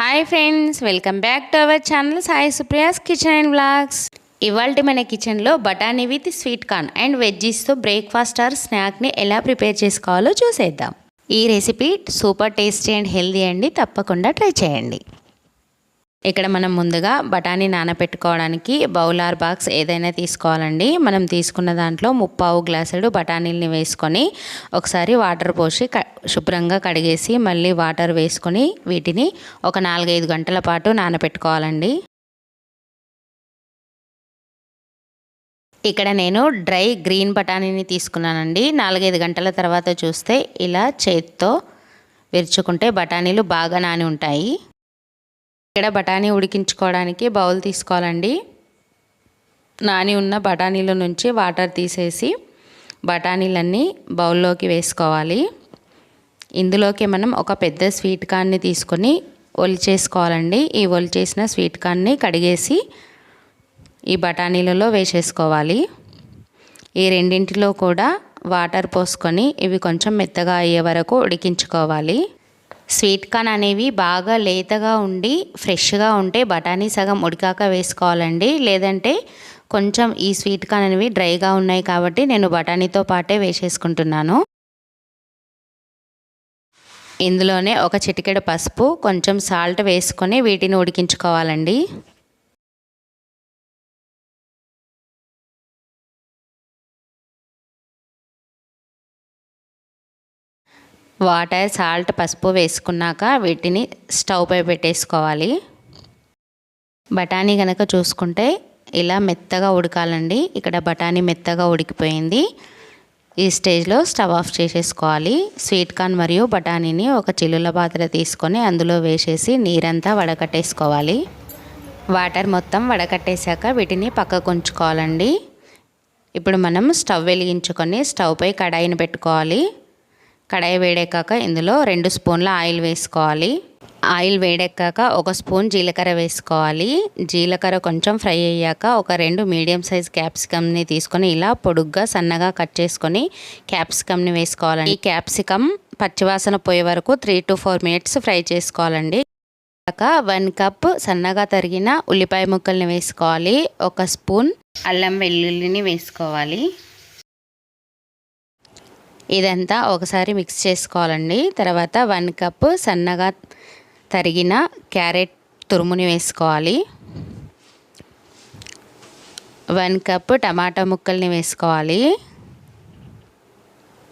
Hi friends, welcome back to our channel Sai Supriya's kitchen and vlogs. ఇవాళ మన కిచెన్లో బఠానీ విత్ స్వీట్ కార్న్ అండ్ వెజ్జీస్తో బ్రేక్ఫాస్ట్ ఆర్ స్నాక్ని ఎలా ప్రిపేర్ చేసుకోవాలో చూసేద్దాం. ఈ recipe super tasty and healthy అండి, తప్పకుండా ట్రై చేయండి. ఇక్కడ మనం ముందుగా బఠానీ నానబెట్టుకోవడానికి బౌల్ ఆర్ బాక్స్ ఏదైనా తీసుకోవాలండి. మనం తీసుకున్న దాంట్లో 3/4 గ్లాసులు బఠానీల్ని వేసుకొని ఒకసారి వాటర్ పోసి శుభ్రంగా కడిగేసి మళ్ళీ వాటర్ వేసుకొని వీటిని ఒక 4-5 గంటల పాటు నానబెట్టుకోవాలండి. ఇక్కడ నేను డ్రై గ్రీన్ బఠానీని తీసుకున్నానండి. 4-5 గంటల తర్వాత చూస్తే ఇలా చేత్తో విరుచుకుంటే బఠానీలు బాగా నాని ఉంటాయి. ఇక్కడ బఠానీ ఉడికించుకోవడానికి బౌల్ తీసుకోవాలండి. నాని ఉన్న బఠానీల నుంచి వాటర్ తీసేసి బఠానీలన్నీ బౌల్లోకి వేసుకోవాలి. ఇందులోకి మనం ఒక పెద్ద స్వీట్ కార్న్ని తీసుకొని ఒలిచేసుకోవాలండి. ఈ ఒలిచేసిన స్వీట్ కార్న్ని కడిగేసి ఈ బఠానీలలో వేసేసుకోవాలి. ఈ రెండింటిలో కూడా వాటర్ పోసుకొని ఇవి కొంచెం మెత్తగా అయ్యే వరకు ఉడికించుకోవాలి. స్వీట్ కార్న్ అనేవి బాగా లేతగా ఉండి ఫ్రెష్గా ఉంటే బఠానీ సగం ఉడికాక వేసుకోవాలండి. లేదంటే కొంచెం ఈ స్వీట్ కార్న్ అనేవి డ్రైగా ఉన్నాయి కాబట్టి నేను బఠానీతో పాటే వేసేసుకుంటున్నాను. ఇందులోనే ఒక చిటికెడు పసుపు, కొంచెం సాల్ట్ వేసుకొని వీటిని ఉడికించుకోవాలండి. వాటర్, సాల్ట్, పసుపు వేసుకున్నాక వీటిని స్టవ్ పై పెట్టేసుకోవాలి. బఠానీ కనుక చూసుకుంటే ఇలా మెత్తగా ఉడకాలండి. ఇక్కడ బఠానీ మెత్తగా ఉడికిపోయింది. ఈ స్టేజ్లో స్టవ్ ఆఫ్ చేసేసుకోవాలి. స్వీట్ కార్న్ మరియు బఠానీని ఒక చిల్లుల పాత్ర తీసుకొని అందులో వేసేసి నీరంతా వడకట్టేసుకోవాలి. వాటర్ మొత్తం వడకట్టేశాక వీటిని పక్కకు ఉంచుకోవాలండి. ఇప్పుడు మనం స్టవ్ వెలిగించుకొని స్టవ్ పై కడాయిని పెట్టుకోవాలి. కడాయి వేడెక్కాక ఇందులో 2 స్పూన్ల ఆయిల్ వేసుకోవాలి. ఆయిల్ వేడెక్కాక 1 స్పూన్ జీలకర్ర వేసుకోవాలి. జీలకర్ర కొంచెం ఫ్రై అయ్యాక ఒక 2 మీడియం సైజ్ క్యాప్సికమ్ని తీసుకొని ఇలా పొడుగ్గా సన్నగా కట్ చేసుకొని క్యాప్సికమ్ని వేసుకోవాలండి. ఈ క్యాప్సికమ్ పచ్చివాసన పోయే వరకు 3 to 4 మినిట్స్ ఫ్రై చేసుకోవాలండి. 1 కప్ సన్నగా తరిగిన ఉల్లిపాయ ముక్కల్ని వేసుకోవాలి. 1 స్పూన్ అల్లం వెల్లుల్లిని వేసుకోవాలి. ఇదంతా ఒకసారి మిక్స్ చేసుకోవాలండి. తర్వాత 1 కప్ సన్నగా తరిగిన క్యారెట్ తురుముని వేసుకోవాలి. 1 కప్ టమాటా ముక్కల్ని వేసుకోవాలి.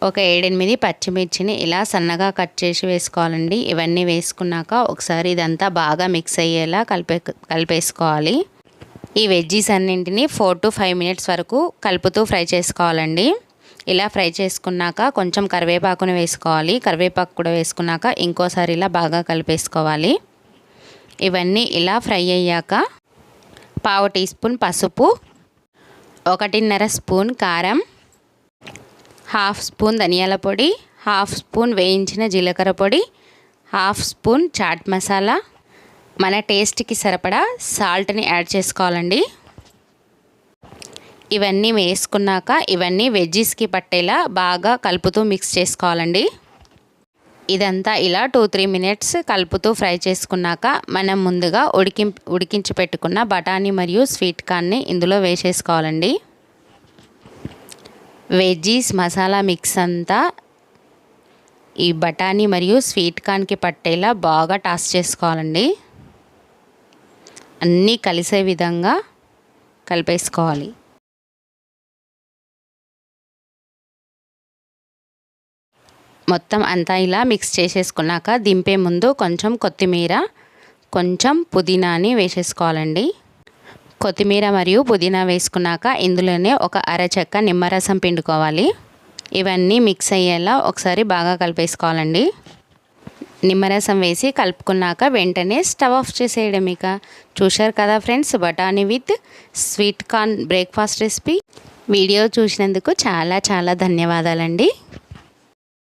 ఒక 7-8 పచ్చిమిర్చిని ఇలా సన్నగా కట్ చేసి వేసుకోవాలండి. ఇవన్నీ వేసుకున్నాక ఒకసారి ఇదంతా బాగా మిక్స్ అయ్యేలా కలిపేసుకోవాలి. ఈ వెజ్జీస్ అన్నింటినీ 4 to 5 మినిట్స్ వరకు కలుపుతూ ఫ్రై చేసుకోవాలండి. ఇలా ఫ్రై చేసుకున్నాక కొంచెం కరివేపాకుని వేసుకోవాలి. కరివేపాకు కూడా వేసుకున్నాక ఇంకోసారి ఇలా బాగా కలిపేసుకోవాలి. ఇవన్నీ ఇలా ఫ్రై అయ్యాక 1/2 టీ స్పూన్ పసుపు, 1.5 స్పూన్ కారం, 1/2 స్పూన్ ధనియాల పొడి, 1/2 స్పూన్ వేయించిన జీలకర్ర పొడి, 1/2 స్పూన్ చాట్ మసాలా, మన టేస్ట్కి సరిపడా సాల్ట్ని యాడ్ చేసుకోవాలండి. ఇవన్నీ వేసుకున్నాక ఇవన్నీ వెజ్జీస్కి పట్టేలా బాగా కలుపుతూ మిక్స్ చేసుకోవాలండి. ఇదంతా ఇలా 2-3 మినిట్స్ కలుపుతూ ఫ్రై చేసుకున్నాక మనం ముందుగా ఉడికించి పెట్టుకున్న బఠానీ మరియు స్వీట్ కార్న్ని ఇందులో వేసేసుకోవాలండి. వెజ్జీస్ మసాలా మిక్స్ అంతా ఈ బఠానీ మరియు స్వీట్ కార్న్కి పట్టేలా బాగా టాస్ చేసుకోవాలండి. అన్నీ కలిసే విధంగా కలిపేసుకోవాలి. మొత్తం అంతా ఇలా మిక్స్ చేసేసుకున్నాక దింపే ముందు కొంచెం కొత్తిమీర, కొంచెం పుదీనాని వేసేసుకోవాలండి. కొత్తిమీర మరియు పుదీనా వేసుకున్నాక ఇందులోనే ఒక అరచెక్క నిమ్మరసం పిండుకోవాలి. ఇవన్నీ మిక్స్ అయ్యేలా ఒకసారి బాగా కలిపేసుకోవాలండి. నిమ్మరసం వేసి కలుపుకున్నాక వెంటనే స్టవ్ ఆఫ్ చేసేయడం. ఇక చూశారు కదా ఫ్రెండ్స్, బఠానీ with sweet corn breakfast recipe. Video చూసినందుకు చాలా ధన్యవాదాలండి.